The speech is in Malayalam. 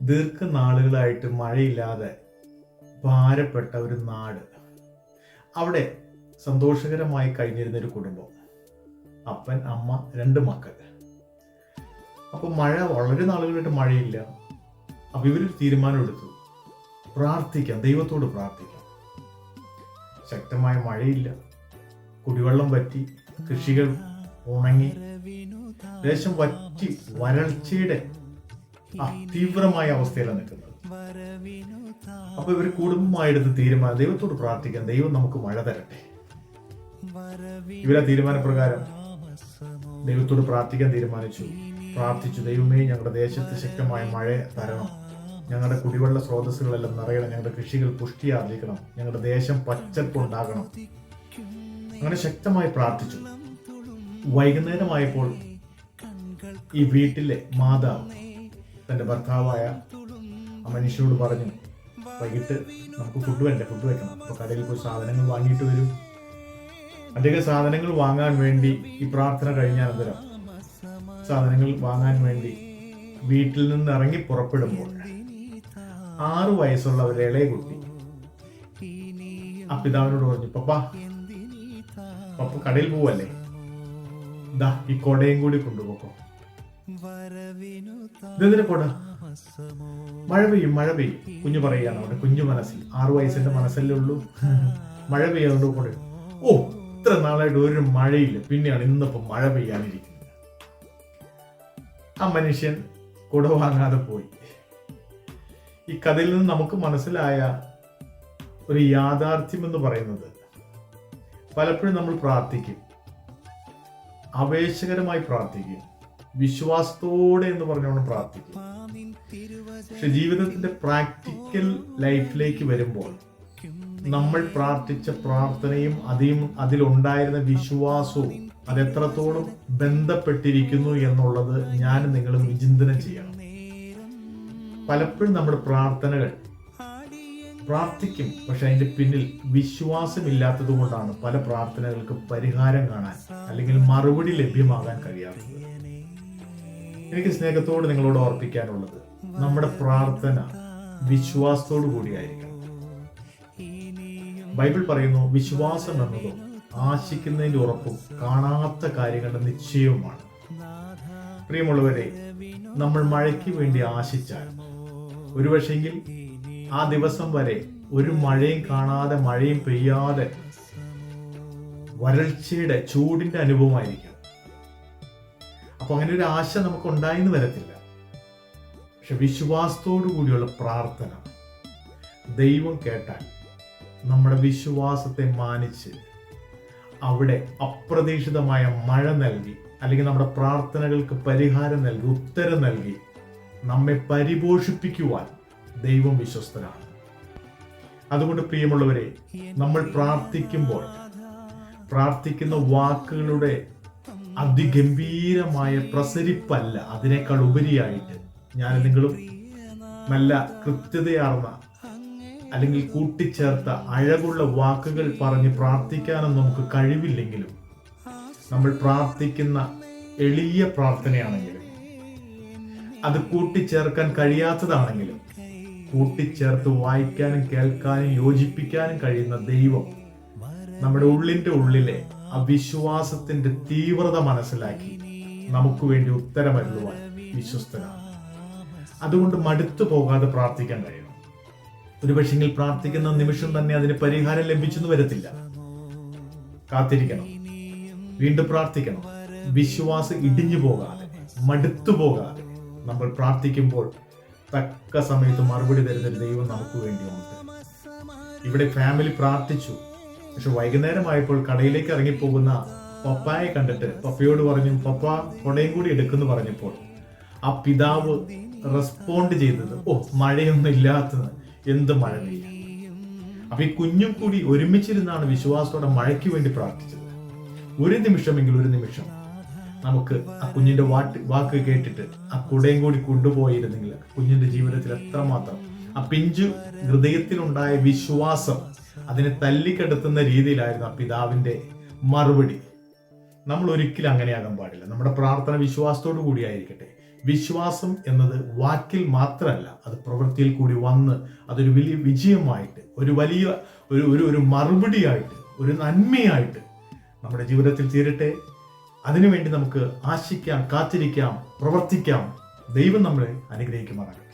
ദീർഘനാളുകളായിട്ട് മഴയില്ലാതെ ഭാരപ്പെട്ട ഒരു നാട്. അവിടെ സന്തോഷകരമായി കഴിഞ്ഞിരുന്ന ഒരു കുടുംബം, അപ്പൻ, അമ്മ, 2 മക്കൾ. അപ്പോൾ വളരെ നാളുകളായിട്ട് മഴയില്ല. അപ്പോൾ ഇവരൊരു തീരുമാനം എടുത്തു, പ്രാർത്ഥിക്കാം, ദൈവത്തോട് പ്രാർത്ഥിക്കാം. ശക്തമായ മഴയില്ല, കുടിവെള്ളം വറ്റി, കൃഷികൾ ഉണങ്ങി, ദേശം വറ്റി വരൾച്ചയുടെ തീവ്രമായ അവസ്ഥയിലാണ് നിൽക്കുന്നത്. അപ്പൊ ഇവർ കുടുംബമായെടുത്ത് തീരുമാനം, ദൈവത്തോട് പ്രാർത്ഥിക്കാം, ദൈവം നമുക്ക് മഴ തരട്ടെ. ഇവരെ തീരുമാനപ്രകാരം ദൈവത്തോട് പ്രാർത്ഥിക്കാൻ പ്രാർത്ഥിച്ചു. ദൈവമേ, ഞങ്ങളുടെ ദേശത്ത് ശക്തമായ മഴ തരണം, ഞങ്ങളുടെ കുടിവെള്ള സ്രോതസ്സുകളെല്ലാം നിറയണം, ഞങ്ങളുടെ കൃഷികൾ പുഷ്ടിയാർജിക്കണം, ഞങ്ങളുടെ ദേശം പച്ചപ്പുണ്ടാകണം. അങ്ങനെ ശക്തമായി പ്രാർത്ഥിച്ചു. വൈകുന്നേരമായപ്പോൾ ഈ വീട്ടിലെ മാതാവ് തന്റെ ഭർത്താവായ ആ മനുഷ്യനോട് പറഞ്ഞു, വൈകിട്ട് നമുക്ക് ഫുഡ് വെക്കണം. അപ്പൊ കടയിൽ പോയി സാധനങ്ങൾ വാങ്ങിയിട്ട് വരും. അദ്ദേഹം സാധനങ്ങൾ വാങ്ങാൻ വേണ്ടി ഈ പ്രാർത്ഥന കഴിഞ്ഞാനന്തരം സാധനങ്ങൾ വാങ്ങാൻ വേണ്ടി വീട്ടിൽ നിന്ന് ഇറങ്ങി പുറപ്പെടുമ്പോൾ 6 വയസ്സുള്ള ഒരു ഇളയ കുട്ടി ആ പിതാവിനോട് പറഞ്ഞു, പപ്പ കടയിൽ പോവല്ലേ, ദാ ഈ കൊടയും കൂടി കൊണ്ടുപോക്കോ. ഇതെന്തിനാ കൊട? മഴ പെയ്യും. കുഞ്ഞു പറയുകയാണ്, അവന്റെ കുഞ്ഞു മനസ്സിൽ, 6 വയസ്സിന്റെ മനസ്സല്ലേ ഉള്ളൂ, മഴ പെയ്യാണ്ട് കൊട. ഓ, ഇത്ര നാളായിട്ട് ഒരു മഴയില്ല, പിന്നെയാണ് ഇന്നിപ്പോ മഴ പെയ്യാനിരിക്കുന്നത്. ആ മനുഷ്യൻ കുട വാങ്ങാതെ പോയി. ഈ കഥയിൽ നിന്ന് നമുക്ക് മനസ്സിലായ ഒരു യാഥാർത്ഥ്യം എന്ന് പറയുന്നത്, പലപ്പോഴും നമ്മൾ പ്രാർത്ഥിക്കും, ആവേശകരമായി പ്രാർത്ഥിക്കും, വിശ്വാസത്തോടെ എന്ന് പറഞ്ഞുകൊണ്ട് പ്രാർത്ഥിക്കും. പക്ഷെ ജീവിതത്തിന്റെ പ്രാക്ടിക്കൽ ലൈഫിലേക്ക് വരുമ്പോൾ നമ്മൾ പ്രാർത്ഥിച്ച പ്രാർത്ഥനയും അതിലുണ്ടായിരുന്ന വിശ്വാസവും അതെത്രത്തോളം ബന്ധപ്പെട്ടിരിക്കുന്നു എന്നുള്ളത് ഞാൻ നിങ്ങളും വിചിന്തനം ചെയ്യണം. പലപ്പോഴും നമ്മുടെ പ്രാർത്ഥനകൾ പ്രാർത്ഥിക്കും, പക്ഷെ അതിന്റെ പിന്നിൽ വിശ്വാസമില്ലാത്തത് കൊണ്ടാണ് പല പ്രാർത്ഥനകൾക്ക് പരിഹാരം കാണാൻ അല്ലെങ്കിൽ മറുപടി ലഭ്യമാകാൻ കഴിയാത്തത്. എനിക്ക് സ്നേഹത്തോട് നിങ്ങളോട് ഓർപ്പിക്കാനുള്ളത്, നമ്മുടെ പ്രാർത്ഥന വിശ്വാസത്തോടു കൂടിയായിരിക്കണം. ബൈബിൾ പറയുന്നു, വിശ്വാസം എന്നതും ആശിക്കുന്നതിന്റെ ഉറപ്പും കാണാത്ത കാര്യങ്ങളുടെ നിശ്ചയവുമാണ്. പ്രിയമുള്ളവരെ, നമ്മൾ മഴയ്ക്ക് വേണ്ടി ആശിച്ചാൽ ഒരുപക്ഷെങ്കിൽ ആ ദിവസം വരെ ഒരു മഴയും കാണാതെ, മഴയും പെയ്യാതെ വരൾച്ചയുടെ ചൂടിന്റെ അനുഭവമായിരിക്കും. അപ്പൊ അങ്ങനെ ഒരു ആശ നമുക്ക് ഉണ്ടായിന്ന് വരത്തില്ല. പക്ഷെ വിശ്വാസത്തോടു കൂടിയുള്ള പ്രാർത്ഥന ദൈവം കേട്ടാൽ നമ്മുടെ വിശ്വാസത്തെ മാനിച്ച് അവിടെ അപ്രതീക്ഷിതമായ മഴ നൽകി, അല്ലെങ്കിൽ നമ്മുടെ പ്രാർത്ഥനകൾക്ക് പരിഹാരം നൽകി, ഉത്തരം നൽകി നമ്മെ പരിപോഷിപ്പിക്കുവാൻ ദൈവം വിശ്വസ്തനാണ്. അതുകൊണ്ട് പ്രിയമുള്ളവരെ, നമ്മൾ പ്രാർത്ഥിക്കുമ്പോൾ പ്രാർത്ഥിക്കുന്ന വാക്കുകളുടെ അതിഗംഭീരമായ പ്രസരിപ്പല്ല, അതിനേക്കാൾ ഉപരിയായിട്ട് ഞാൻ നിങ്ങളും നല്ല കൃത്യതയാർന്ന അല്ലെങ്കിൽ കൂട്ടിച്ചേർത്ത അഴകുള്ള വാക്കുകൾ പറഞ്ഞ് പ്രാർത്ഥിക്കാനൊന്നും നമുക്ക് കഴിവില്ലെങ്കിലും, നമ്മൾ പ്രാർത്ഥിക്കുന്ന എളിയ പ്രാർത്ഥനയാണെങ്കിലും, അത് കൂട്ടിച്ചേർക്കാൻ കഴിയാത്തതാണെങ്കിലും, കൂട്ടിച്ചേർത്ത് വായിക്കാനും കേൾക്കാനും യോജിപ്പിക്കാനും കഴിയുന്ന ദൈവം നമ്മുടെ ഉള്ളിലെ ആ വിശ്വാസത്തിന്റെ തീവ്രത മനസ്സിലാക്കി നമുക്ക് വേണ്ടി ഉത്തരമരുളുവാൻ വിശ്വസ്തനാണ്. അതുകൊണ്ട് മടുത്തു പോകാതെ പ്രാർത്ഥിക്കാൻ കഴിയണം. ഒരു പക്ഷെങ്കിൽ പ്രാർത്ഥിക്കുന്ന നിമിഷം തന്നെ അതിന് പരിഹാരം ലഭിച്ചെന്ന് വരത്തില്ല. കാത്തിരിക്കണം, വീണ്ടും പ്രാർത്ഥിക്കണം. വിശ്വാസം ഇടിഞ്ഞു പോകാതെ, മടുത്തു പോകാതെ നമ്മൾ പ്രാർത്ഥിക്കുമ്പോൾ തക്ക സമയത്ത് മറുപടി തരുന്ന ദൈവം നമുക്ക് വേണ്ടിയുണ്ട്. ഇവിടെ ഫാമിലി പ്രാർത്ഥിച്ചു. പക്ഷെ വൈകുന്നേരമായപ്പോൾ കടയിലേക്ക് ഇറങ്ങിപ്പോകുന്ന പപ്പായെ കണ്ടിട്ട് പപ്പയോട് പറഞ്ഞു, പപ്പ കൊടയും കൂടി എടുക്കുന്നു പറഞ്ഞപ്പോൾ ആ പിതാവ് റെസ്പോണ്ട് ചെയ്തത്, ഓ, മഴയൊന്നും ഇല്ലാത്തത്, എന്ത് മഴ പെയ്യ. അപ്പൊ ഈ കുഞ്ഞും കൂടി ഒരുമിച്ചിരുന്നാണ് വിശ്വാസത്തോടെ മഴയ്ക്ക് വേണ്ടി പ്രാർത്ഥിച്ചത്. ഒരു നിമിഷം നമുക്ക് ആ കുഞ്ഞിന്റെ വാക്ക് കേട്ടിട്ട് ആ കുടയും കൂടി കൊണ്ടുപോയിരുന്നെങ്കിൽ കുഞ്ഞിന്റെ ജീവിതത്തിൽ എത്രമാത്രം ആ പിഞ്ചു ഹൃദയത്തിലുണ്ടായ വിശ്വാസം അതിനെ തല്ലിക്കെടുത്തുന്ന രീതിയിലായിരുന്നു ആ പിതാവിന്റെ മറുപടി. നമ്മൾ ഒരിക്കലും അങ്ങനെയാകാൻ പാടില്ല. നമ്മുടെ പ്രാർത്ഥന വിശ്വാസത്തോടു കൂടിയായിരിക്കട്ടെ. വിശ്വാസം എന്നത് വാക്കിൽ മാത്രമല്ല, അത് പ്രവൃത്തിയിൽ കൂടി വന്ന് അതൊരു വലിയ വിജയമായിട്ട്, ഒരു വലിയ ഒരു മറുപടിയായിട്ട്, ഒരു നന്മയായിട്ട് നമ്മുടെ ജീവിതത്തിൽ തീരട്ടെ. അതിനുവേണ്ടി നമുക്ക് ആശിക്കാം, കാത്തിരിക്കാം, പ്രവർത്തിക്കാം. ദൈവം നമ്മളെ അനുഗ്രഹിക്കുമാറാകട്ടെ.